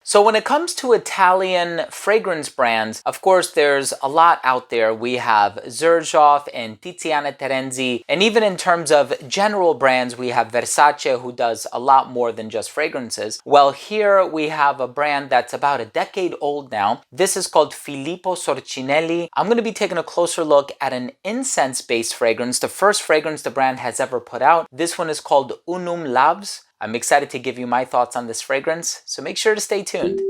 So when it comes to Italian fragrance brands, of course, there's a lot out there. We have Xerjoff and Tiziana Terenzi, and even in terms of general brands, we have Versace, who does a lot more than just fragrances. Well, here we have a brand that's about a decade old now. This is called Filippo Sorcinelli. I'm going to be taking a closer look at an incense-based fragrance, the first fragrance the brand has ever put out. This one is called Unum Lavs. I'm excited to give you my thoughts on this fragrance, so make sure to stay tuned.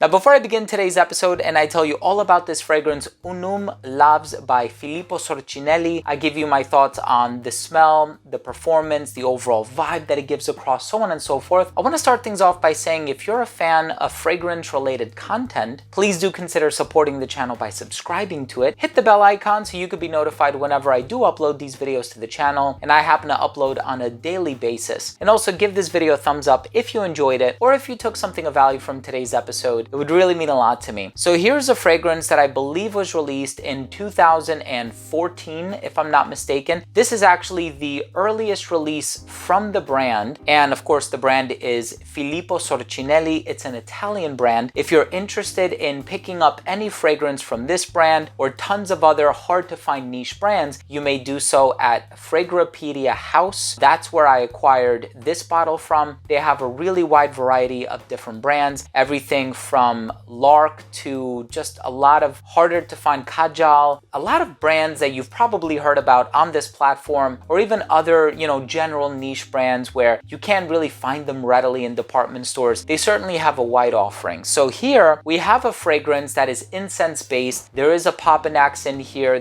Now, before I begin today's episode and I tell you all about this fragrance, Unum Lavs by Filippo Sorcinelli, I give you my thoughts on the smell, the performance, the overall vibe that it gives across, so on and so forth. I want to start things off by saying if you're a fan of fragrance-related content, please do consider supporting the channel by subscribing to it. Hit the bell icon so you could be notified whenever I do upload these videos to the channel, and I happen to upload on a daily basis. And also give this video a thumbs up if you enjoyed it or if you took something of value from today's episode. It would really mean a lot to me. So here's a fragrance that I believe was released in 2014, if I'm not mistaken. This is actually the earliest release from the brand. And of course, the brand is Filippo Sorcinelli. It's an Italian brand. If you're interested in picking up any fragrance from this brand or tons of other hard to find niche brands, you may do so at Fragrapedia House. That's where I acquired this bottle from. They have a really wide variety of different brands, everything from Lark to just a lot of harder to find Kajal, a lot of brands that you've probably heard about on this platform, or even other, general niche brands where you can't really find them readily in department stores. They certainly have a wide offering. So here we have a fragrance that is incense based. There is a Papanax in here,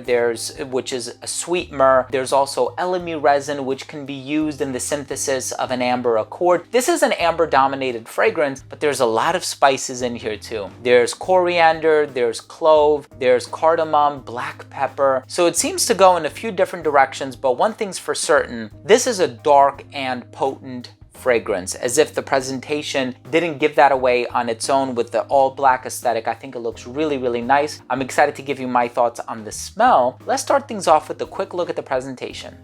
which is a sweet myrrh. There's also elemi resin, which can be used in the synthesis of an amber accord. This is an amber dominated fragrance, but there's a lot of spices in here too. There's coriander, there's clove, there's cardamom, black pepper. So it seems to go in a few different directions, but one thing's for certain, this is a dark and potent fragrance. As if the presentation didn't give that away on its own with the all black aesthetic. I think it looks really, really nice. I'm excited to give you my thoughts on the smell. Let's start things off with a quick look at the presentation.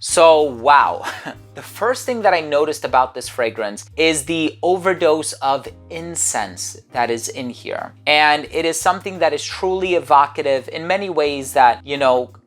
So wow, the first thing that I noticed about this fragrance is the overdose of incense that is in here. And it is something that is truly evocative in many ways that,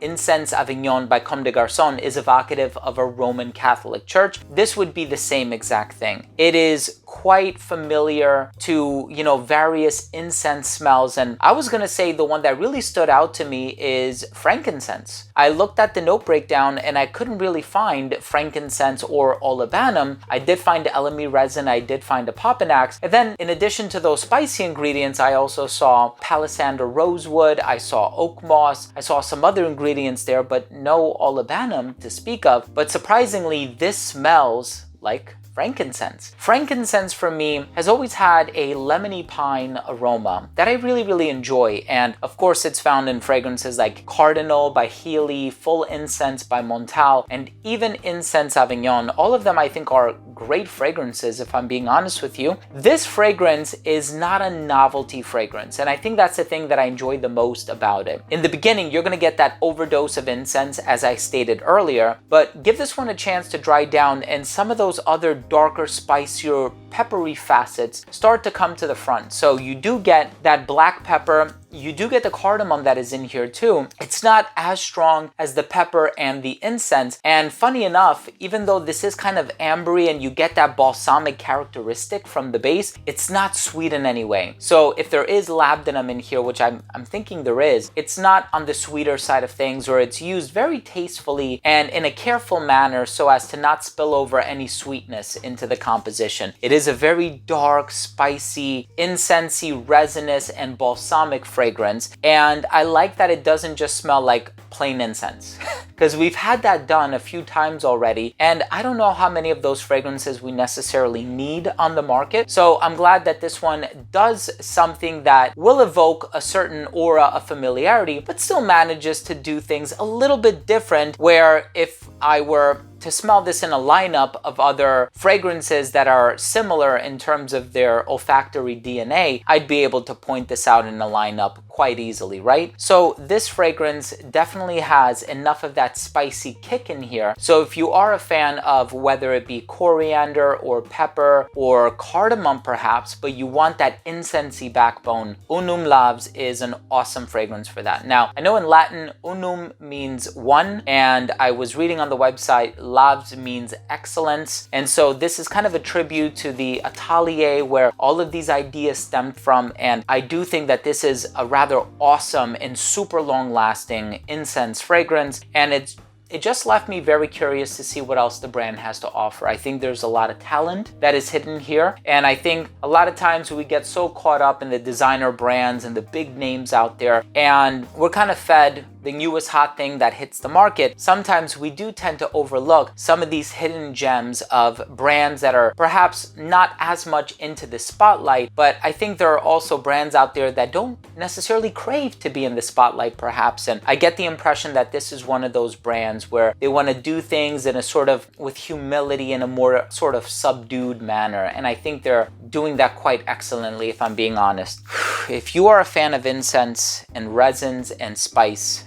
Incense Avignon by Comme des Garçons is evocative of a Roman Catholic church. This would be the same exact thing. It is quite familiar to, various incense smells. And I was going to say the one that really stood out to me is frankincense. I looked at the note breakdown and I couldn't really find frankincense or olibanum. I did find elemi resin, I did find a Papanax. And then in addition to those spicy ingredients, I also saw palisander rosewood, I saw oak moss, I saw some other ingredients there, but no olibanum to speak of. But surprisingly, this smells like frankincense. Frankincense for me has always had a lemony pine aroma that I really, really enjoy. And of course, it's found in fragrances like Cardinal by Healy, Full Incense by Montal, and even Incense Avignon. All of them I think are great fragrances, if I'm being honest with you. This fragrance is not a novelty fragrance, and I think that's the thing that I enjoy the most about it. In the beginning, you're gonna get that overdose of incense, as I stated earlier, but give this one a chance to dry down and some of those other darker, spicier, peppery facets start to come to the front. So you do get that black pepper, you do get the cardamom that is in here too. It's not as strong as the pepper and the incense. And funny enough, even though this is kind of ambery and you get that balsamic characteristic from the base, it's not sweet in any way. So if there is labdanum in here, which I'm thinking there is, it's not on the sweeter side of things, or it's used very tastefully and in a careful manner so as to not spill over any sweetness into the composition. It is a very dark, spicy, incensey, resinous, and balsamic fragrance fragrance. And I like that it doesn't just smell like plain incense because we've had that done a few times already, and I don't know how many of those fragrances we necessarily need on the market. So I'm glad that this one does something that will evoke a certain aura of familiarity, but still manages to do things a little bit different, where if I were to smell this in a lineup of other fragrances that are similar in terms of their olfactory DNA, I'd be able to point this out in a lineup quite easily, right? So this fragrance definitely has enough of that spicy kick in here. So if you are a fan of whether it be coriander or pepper or cardamom perhaps, but you want that incensey backbone, Unum Lavs is an awesome fragrance for that. Now, I know in Latin, unum means one, and I was reading on the website, Lavs means excellence. And so this is kind of a tribute to the atelier where all of these ideas stemmed from. And I do think that this is a rather awesome and super long lasting incense fragrance. And it just left me very curious to see what else the brand has to offer. I think there's a lot of talent that is hidden here. And I think a lot of times we get so caught up in the designer brands and the big names out there, and we're kind of fed the newest hot thing that hits the market. Sometimes we do tend to overlook some of these hidden gems of brands that are perhaps not as much into the spotlight, but I think there are also brands out there that don't necessarily crave to be in the spotlight perhaps. And I get the impression that this is one of those brands where they want to do things in a sort of with humility, in a more sort of subdued manner. And I think they're doing that quite excellently, if I'm being honest. If you are a fan of incense and resins and spice,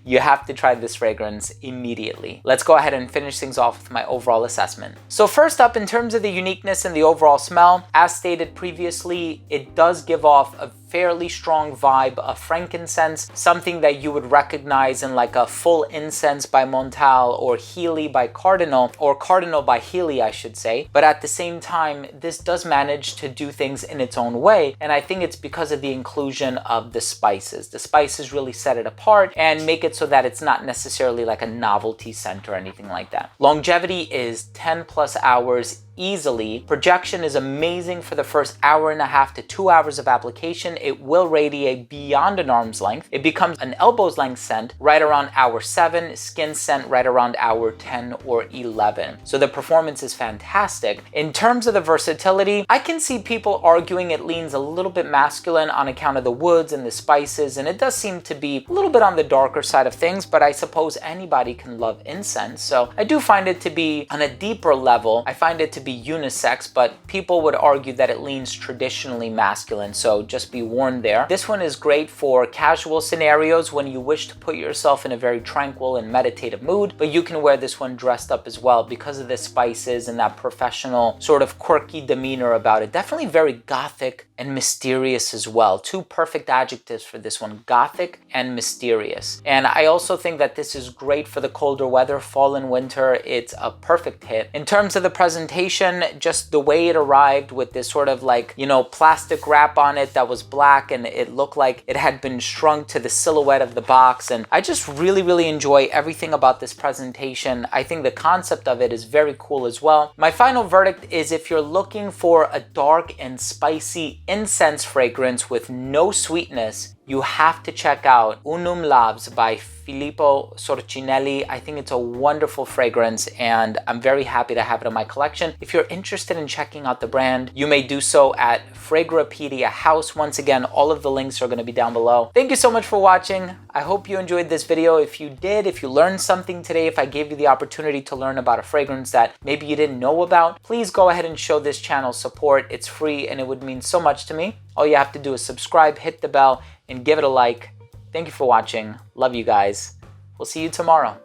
you have to try this fragrance immediately. Let's go ahead and finish things off with my overall assessment. So first up, in terms of the uniqueness and the overall smell, as stated previously, it does give off a fairly strong vibe of frankincense, something that you would recognize in like a full incense by Montal or Healy by Cardinal, or Cardinal by Healy, I should say. But at the same time, this does manage to do things in its own way. And I think it's because of the inclusion of the spices. The spices really set it apart and make it so that it's not necessarily like a novelty scent or anything like that. Longevity is 10 plus hours easily. Projection is amazing for the first hour and a half to 2 hours of application. It will radiate beyond an arm's length. It becomes an elbow's length scent right around hour 7, skin scent right around hour 10 or 11. So the performance is fantastic. In terms of the versatility, I can see people arguing it leans a little bit masculine on account of the woods and the spices, and it does seem to be a little bit on the darker side of things, but I suppose anybody can love incense. So I do find it to be on a deeper level. I find it to be unisex, but people would argue that it leans traditionally masculine, so just be warned there. This one is great for casual scenarios when you wish to put yourself in a very tranquil and meditative mood, but you can wear this one dressed up as well because of the spices and that professional sort of quirky demeanor about it. Definitely very gothic and mysterious as well. Two perfect adjectives for this one, gothic and mysterious. And I also think that this is great for the colder weather, fall and winter. It's a perfect hit. In terms of the presentation, just the way it arrived with this sort of like, you know, plastic wrap on it that was black, and it looked like it had been shrunk to the silhouette of the box. And I just really enjoy everything about this presentation. I think the concept of it is very cool as well. My final verdict is, if you're looking for a dark and spicy incense fragrance with no sweetness, you have to check out Unum Lavs by Filippo Sorcinelli. I think it's a wonderful fragrance, and I'm very happy to have it in my collection. If you're interested in checking out the brand, you may do so at Fragrapedia House. Once again, all of the links are going to be down below. Thank you so much for watching. I hope you enjoyed this video. If you did, if you learned something today, if I gave you the opportunity to learn about a fragrance that maybe you didn't know about, please go ahead and show this channel support. It's free and it would mean so much to me. All you have to do is subscribe, hit the bell, and give it a like. Thank you for watching. Love you guys. We'll see you tomorrow.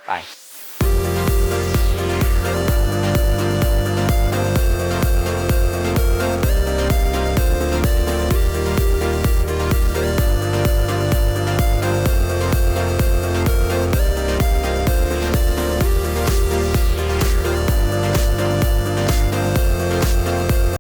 Bye.